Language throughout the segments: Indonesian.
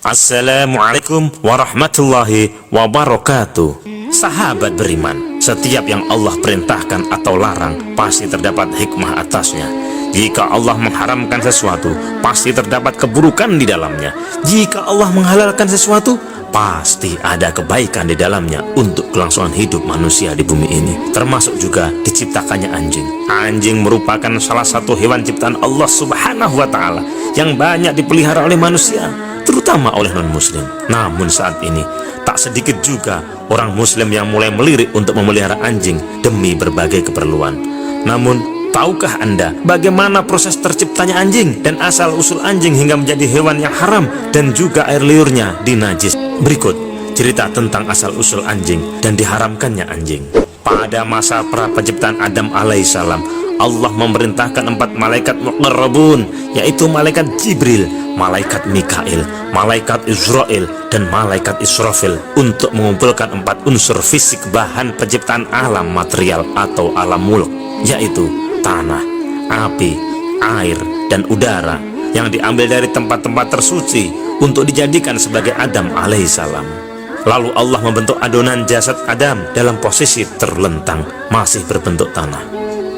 Assalamualaikum warahmatullahi wabarakatuh. Sahabat beriman, setiap yang Allah perintahkan atau larang pasti terdapat hikmah atasnya. Jika Allah mengharamkan sesuatu, pasti terdapat keburukan di dalamnya. Jika Allah menghalalkan sesuatu, pasti ada kebaikan di dalamnya untuk kelangsungan hidup manusia di bumi ini. Termasuk juga diciptakannya anjing. Anjing merupakan salah satu hewan ciptaan Allah Subhanahu wa Ta'ala yang banyak dipelihara oleh manusia, terutama oleh non-muslim. Namun saat ini tak sedikit juga orang muslim yang mulai melirik untuk memelihara anjing demi berbagai keperluan. Namun tahukah Anda bagaimana proses terciptanya anjing dan asal-usul anjing hingga menjadi hewan yang haram dan juga air liurnya dinajis? Berikut cerita tentang asal-usul anjing dan diharamkannya anjing. Pada masa pra penciptaan Adam alaihissalam, Allah memerintahkan 4 malaikat muqarrabun, yaitu malaikat Jibril, malaikat Mikail, malaikat Israel, dan malaikat Israfil untuk mengumpulkan 4 unsur fisik bahan penciptaan alam material atau alam mulk, yaitu tanah, api, air, dan udara yang diambil dari tempat-tempat tersuci untuk dijadikan sebagai Adam alaihissalam. Lalu Allah membentuk adonan jasad Adam dalam posisi terlentang, masih berbentuk tanah.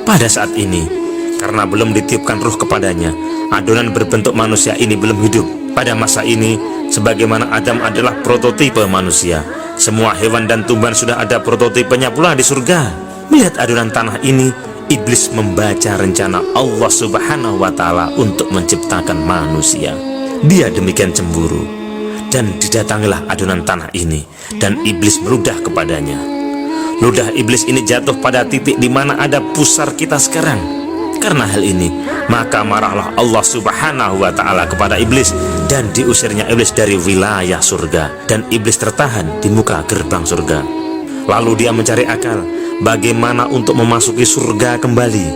Pada saat ini, karena belum ditiupkan ruh kepadanya, adonan berbentuk manusia ini belum hidup. Pada masa ini, sebagaimana Adam adalah prototipe manusia, semua hewan dan tumbuhan sudah ada prototipenya pula di surga. Melihat adonan tanah ini, iblis membaca rencana Allah Subhanahu wa Ta'ala untuk menciptakan manusia. Dia demikian cemburu, dan didatangilah adonan tanah ini, dan iblis meludah kepadanya. Ludah iblis ini jatuh pada titik di mana ada pusar kita sekarang. Karena hal ini, maka marahlah Allah Subhanahu wa Ta'ala kepada iblis, dan diusirnya iblis dari wilayah surga, dan iblis tertahan di muka gerbang surga. Lalu dia mencari akal bagaimana untuk memasuki surga kembali.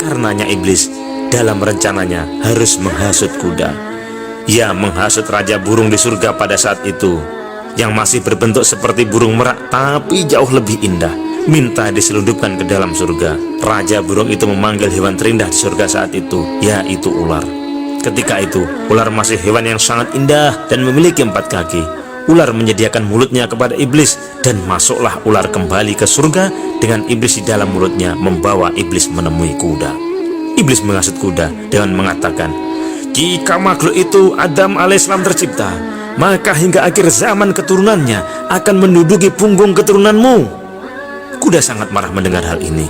Karenanya iblis dalam rencananya harus menghasut kuda. Ia menghasut raja burung di surga pada saat itu, yang masih berbentuk seperti burung merak tapi jauh lebih indah, minta diselundupkan ke dalam surga. Raja burung itu memanggil hewan terindah di surga saat itu, yaitu ular. Ketika itu ular masih hewan yang sangat indah dan memiliki 4 kaki. Ular menyediakan mulutnya kepada iblis, dan masuklah ular kembali ke surga dengan iblis di dalam mulutnya, membawa iblis menemui kuda. Iblis menghasut kuda dengan mengatakan, jika makhluk itu Adam alaihissalam tercipta, maka hingga akhir zaman keturunannya akan menduduki punggung keturunanmu. Kuda sangat marah mendengar hal ini,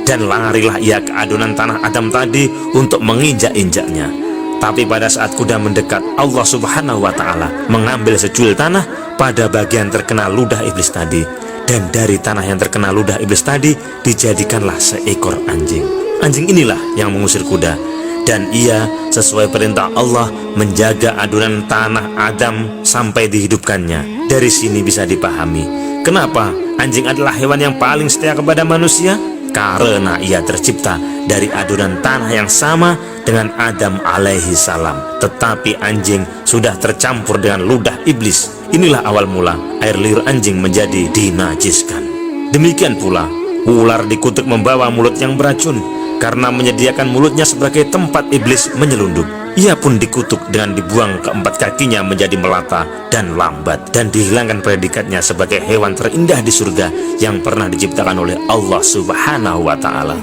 dan larilah ia ke adonan tanah Adam tadi untuk menginjak-injaknya. Tapi pada saat kuda mendekat, Allah Subhanahu wa Ta'ala mengambil secuil tanah pada bagian terkena ludah iblis tadi, dan dari tanah yang terkena ludah iblis tadi dijadikanlah seekor anjing. Anjing inilah yang mengusir kuda, dan ia sesuai perintah Allah menjaga adonan tanah Adam sampai dihidupkannya. Dari sini bisa dipahami kenapa anjing adalah hewan yang paling setia kepada manusia, karena ia tercipta dari adonan tanah yang sama dengan Adam alaihi salam. Tetapi anjing sudah tercampur dengan ludah iblis. Inilah awal mula air liur anjing menjadi dinajiskan. Demikian pula ular dikutuk membawa mulut yang beracun, karena menyediakan mulutnya sebagai tempat iblis menyelundup. Ia pun dikutuk dengan dibuang ke 4 kakinya menjadi melata dan lambat, dan dihilangkan predikatnya sebagai hewan terindah di surga yang pernah diciptakan oleh Allah Subhanahu wa Ta'ala.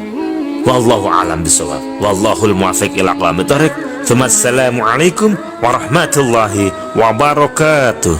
Wallahu a'lam bishawab. Wallahul muwaffiq ila aqwamit thoriq. Assalamualaikum warahmatullahi wabarakatuh.